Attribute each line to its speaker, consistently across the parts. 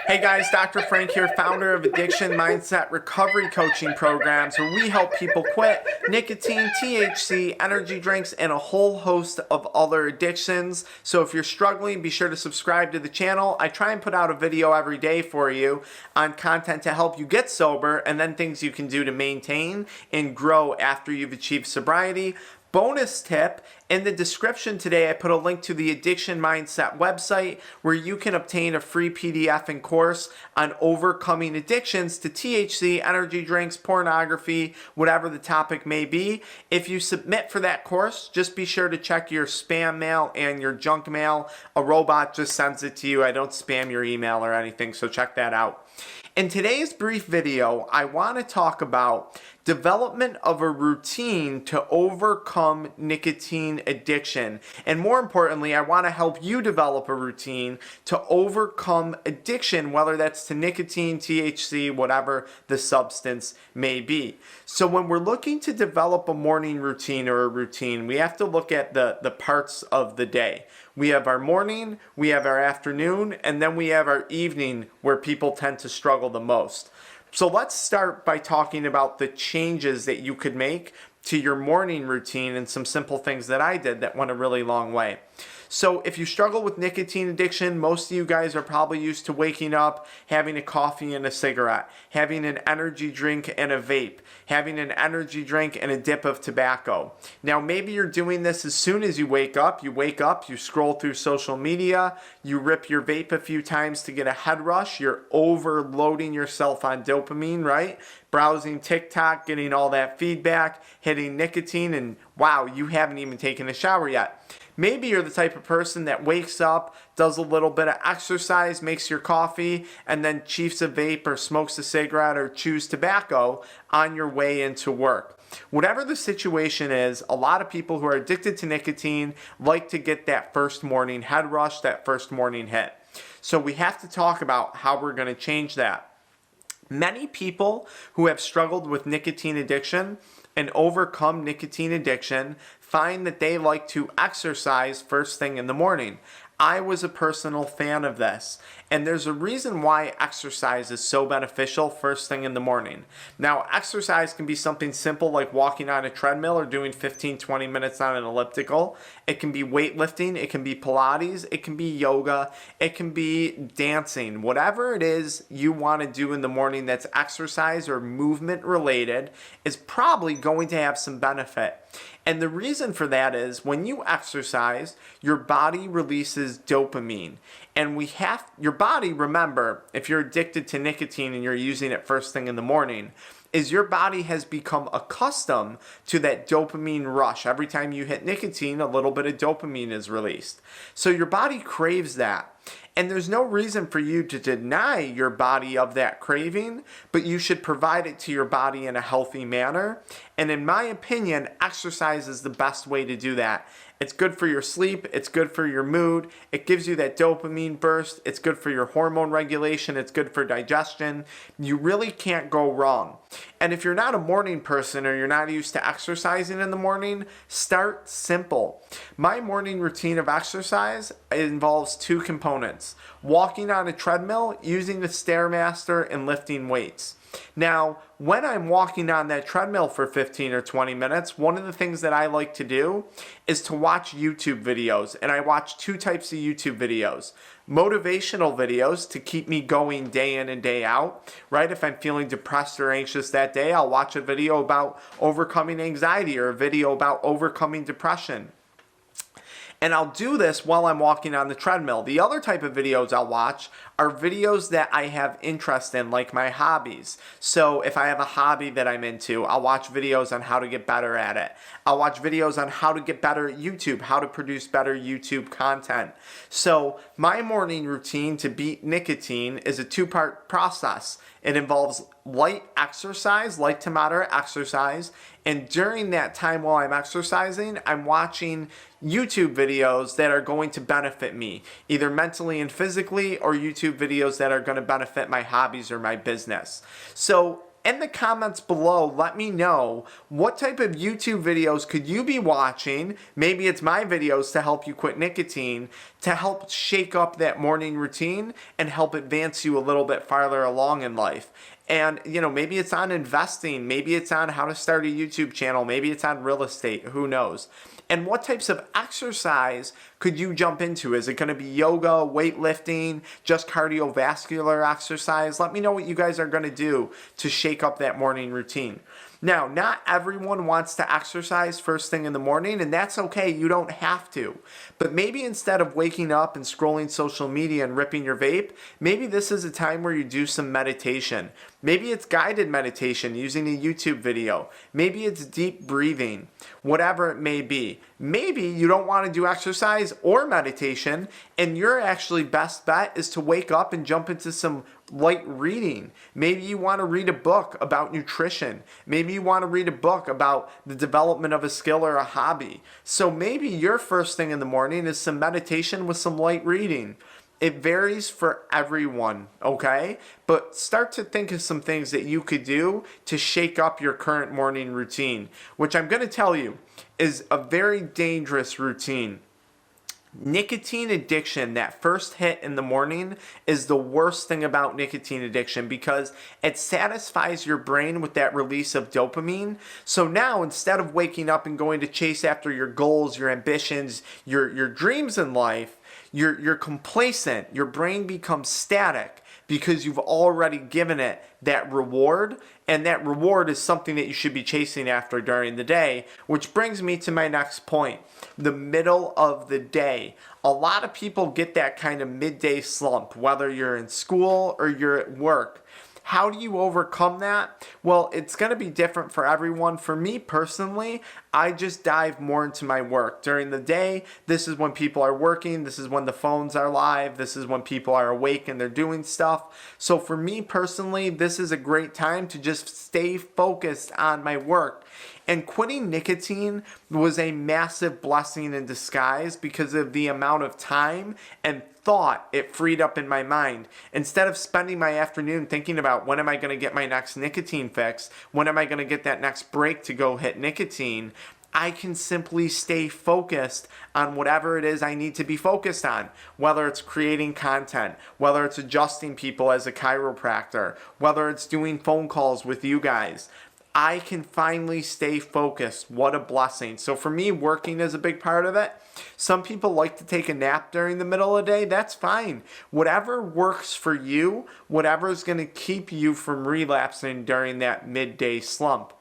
Speaker 1: Hey guys, Dr. Frank here, founder of Addiction Mindset Recovery Coaching Programs, where we help people quit nicotine, THC, energy drinks, and a whole host of other addictions. So if you're struggling, be sure to subscribe to the channel. I try and put out a video every day for you on content to help you get sober and then things you can do to maintain and grow after you've achieved sobriety. Bonus tip, in the description today I put a link to the Addiction Mindset website where you can obtain a free PDF and course on overcoming addictions to THC, energy drinks, pornography, whatever the topic may be. If you submit for that course, just be sure to check your spam mail and your junk mail. A robot just sends it to you. I don't spam your email or anything, so check that out. In today's brief video, I want to talk about development of a routine to overcome nicotine addiction. And more importantly, I want to help you develop a routine to overcome addiction, whether that's to nicotine, THC, whatever the substance may be. So when we're looking to develop a morning routine or a routine, we have to look at the parts of the day. We have our morning, we have our afternoon, and then we have our evening where people tend to struggle the most. So let's start by talking about the changes that you could make to your morning routine and some simple things that I did that went a really long way. So if you struggle with nicotine addiction, most of you guys are probably used to waking up, having a coffee and a cigarette, having an energy drink and a vape, having an energy drink and a dip of tobacco. Now maybe you're doing this as soon as you wake up, you scroll through social media, you rip your vape a few times to get a head rush, you're overloading yourself on dopamine, right? Browsing TikTok, getting all that feedback, hitting nicotine, and wow, you haven't even taken a shower yet. Maybe you're the type of person that wakes up, does a little bit of exercise, makes your coffee, and then chiefs a vape or smokes a cigarette or chews tobacco on your way into work. Whatever the situation is, a lot of people who are addicted to nicotine like to get that first morning head rush, that first morning hit. So we have to talk about how we're going to change that. Many people who have struggled with nicotine addiction and overcome nicotine addiction find that they like to exercise first thing in the morning. I was a personal fan of this, and there's a reason why exercise is so beneficial first thing in the morning. Now, exercise can be something simple like walking on a treadmill or doing 15-20 minutes on an elliptical. It can be weightlifting, it can be Pilates, it can be yoga, it can be dancing. Whatever it is you want to do in the morning that's exercise or movement related is probably going to have some benefit. And the reason for that is when you exercise, your body releases dopamine. And your body, remember, if you're addicted to nicotine and you're using it first thing in the morning, is your body has become accustomed to that dopamine rush. Every time you hit nicotine, a little bit of dopamine is released. So your body craves that. And there's no reason for you to deny your body of that craving, but you should provide it to your body in a healthy manner. And in my opinion, exercise is the best way to do that. It's good for your sleep, it's good for your mood, it gives you that dopamine burst, it's good for your hormone regulation, it's good for digestion. You really can't go wrong. And if you're not a morning person or you're not used to exercising in the morning, start simple. My morning routine of exercise involves two components: walking on a treadmill, using the Stairmaster, and lifting weights. Now, when I'm walking on that treadmill for 15 or 20 minutes, one of the things that I like to do is to watch YouTube videos. And I watch two types of YouTube videos. Motivational videos to keep me going day in and day out, right? If I'm feeling depressed or anxious that day, I'll watch a video about overcoming anxiety or a video about overcoming depression. And I'll do this while I'm walking on the treadmill. The other type of videos I'll watch are videos that I have interest in, like my hobbies. So if I have a hobby that I'm into, I'll watch videos on how to get better at it. I'll watch videos on how to get better at YouTube, how to produce better YouTube content. So my morning routine to beat nicotine is a two-part process. It involves light exercise, light to moderate exercise, and during that time while I'm exercising, I'm watching YouTube videos that are going to benefit me, either mentally and physically, or YouTube videos that are going to benefit my hobbies or my business. So in the comments below, let me know what type of YouTube videos could you be watching. Maybe it's my videos to help you quit nicotine, to help shake up that morning routine and help advance you a little bit farther along in life. And, maybe it's on investing, maybe it's on how to start a YouTube channel, maybe it's on real estate, who knows. And what types of exercise could you jump into? Is it going to be yoga, weightlifting, just cardiovascular exercise? Let me know what you guys are going to do to shake up that morning routine. Now, not everyone wants to exercise first thing in the morning, and that's okay. You don't have to. But maybe instead of waking up and scrolling social media and ripping your vape, maybe this is a time where you do some meditation. Maybe it's guided meditation using a YouTube video. Maybe it's deep breathing, whatever it may be. Maybe you don't want to do exercise or meditation, and your actually best bet is to wake up and jump into some light reading. Maybe you want to read a book about nutrition. Maybe you want to read a book about the development of a skill or a hobby. So maybe your first thing in the morning is some meditation with some light reading. It varies for everyone, okay? But start to think of some things that you could do to shake up your current morning routine, which I'm going to tell you is a very dangerous routine. Nicotine addiction, that first hit in the morning, is the worst thing about nicotine addiction because it satisfies your brain with that release of dopamine. So now, instead of waking up and going to chase after your goals, your ambitions, your dreams in life, you're complacent. Your brain becomes static because you've already given it that reward, and that reward is something that you should be chasing after during the day, which brings me to my next point, the middle of the day. A lot of people get that kind of midday slump, whether you're in school or you're at work. How do you overcome that? Well, it's going to be different for everyone. For me personally, I just dive more into my work. During the day, this is when people are working. This is when the phones are live. This is when people are awake and they're doing stuff. So for me personally, this is a great time to just stay focused on my work. And quitting nicotine was a massive blessing in disguise because of the amount of time and thought it freed up in my mind. Instead of spending my afternoon thinking about when am I going to get my next nicotine fix, when am I going to get that next break to go hit nicotine, I can simply stay focused on whatever it is I need to be focused on, whether it's creating content, whether it's adjusting people as a chiropractor, whether it's doing phone calls with you guys. I can finally stay focused. What a blessing. So for me, working is a big part of it. Some people like to take a nap during the middle of the day. That's fine. Whatever works for you, whatever is going to keep you from relapsing during that midday slump.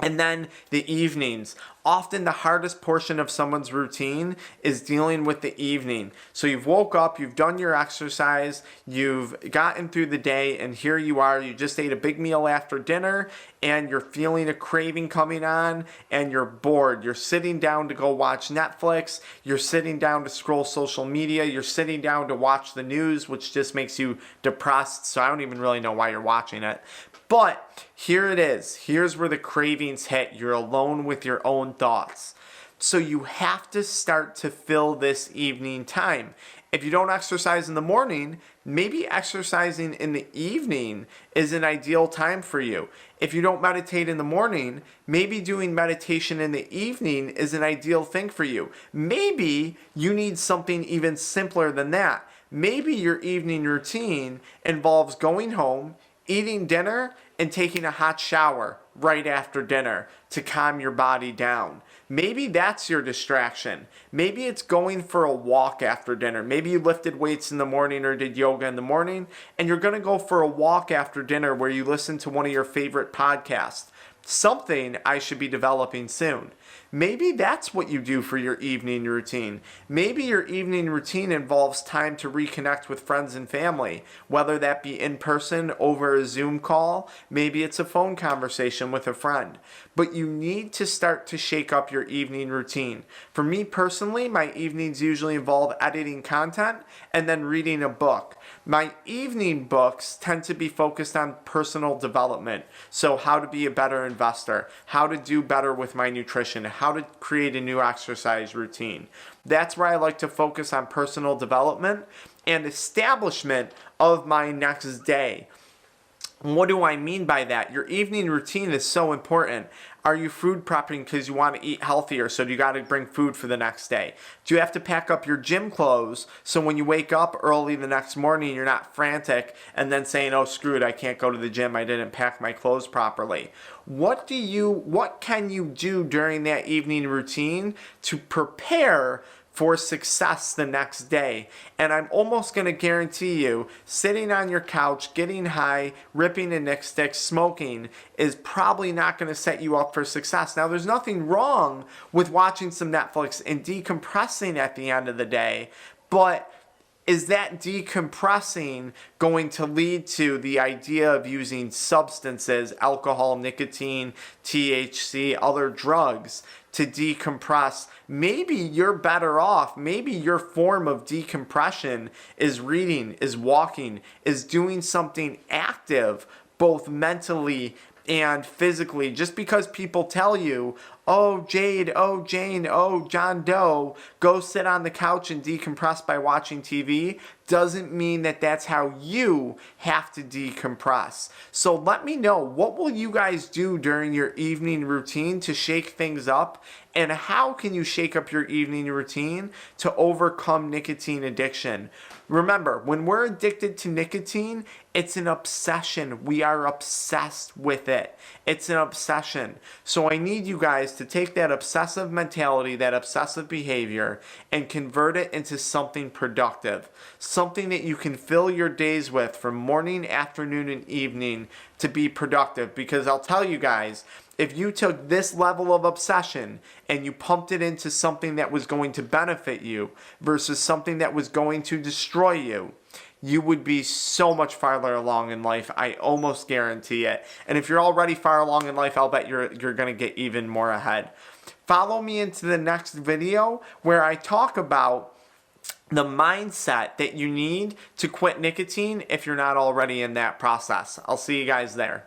Speaker 1: And then the evenings. Often the hardest portion of someone's routine is dealing with the evening. So you've woke up, you've done your exercise, you've gotten through the day, and here you are, you just ate a big meal after dinner, and you're feeling a craving coming on, and you're bored. You're sitting down to go watch Netflix, you're sitting down to scroll social media, you're sitting down to watch the news, which just makes you depressed, so I don't even really know why you're watching it. But here it is. Here's where the cravings hit. You're alone with your own thoughts. So you have to start to fill this evening time. If you don't exercise in the morning, maybe exercising in the evening is an ideal time for you. If you don't meditate in the morning, maybe doing meditation in the evening is an ideal thing for you. Maybe you need something even simpler than that. Maybe your evening routine involves going home, eating dinner, and taking a hot shower right after dinner to calm your body down. Maybe that's your distraction. Maybe it's going for a walk after dinner. Maybe you lifted weights in the morning or did yoga in the morning, and you're going to go for a walk after dinner where you listen to one of your favorite podcasts. Something I should be developing soon. Maybe that's what you do for your evening routine. Maybe your evening routine involves time to reconnect with friends and family, whether that be in person over a Zoom call, maybe it's a phone conversation with a friend. But you need to start to shake up your evening routine. For me personally, my evenings usually involve editing content and then reading a book. My evening books tend to be focused on personal development. So how to be a better investor, how to do better with my nutrition, how to create a new exercise routine. That's where I like to focus on personal development and establishment of my next day. What do I mean by that? Your evening routine is so important. Are you food prepping because you want to eat healthier, so you got to bring food for the next day? Do you have to pack up your gym clothes so when you wake up early the next morning, you're not frantic and then saying, oh, screw it, I can't go to the gym, I didn't pack my clothes properly? What can you do during that evening routine to prepare for success the next day? And I'm almost going to guarantee you, sitting on your couch, getting high, ripping a Nick stick, smoking is probably not going to set you up for success. Now, there's nothing wrong with watching some Netflix and decompressing at the end of the day, but is that decompressing going to lead to the idea of using substances, alcohol, nicotine, THC, other drugs to decompress? Maybe you're better off. Maybe your form of decompression is reading, is walking, is doing something active, both mentally and physically. Just because people tell you, oh, Jade, oh, Jane, oh, John Doe, go sit on the couch and decompress by watching TV, doesn't mean that that's how you have to decompress. So let me know, what will you guys do during your evening routine to shake things up? And how can you shake up your evening routine to overcome nicotine addiction? Remember, when we're addicted to nicotine, it's an obsession. We are obsessed with it. It's an obsession. So I need you guys to take that obsessive mentality, that obsessive behavior, and convert it into something productive. Something that you can fill your days with from morning, afternoon, and evening to be productive. Because I'll tell you guys, if you took this level of obsession and you pumped it into something that was going to benefit you versus something that was going to destroy you, you would be so much farther along in life. I almost guarantee it. And if you're already far along in life, I'll bet you're going to get even more ahead. Follow me into the next video where I talk about the mindset that you need to quit nicotine if you're not already in that process. I'll see you guys there.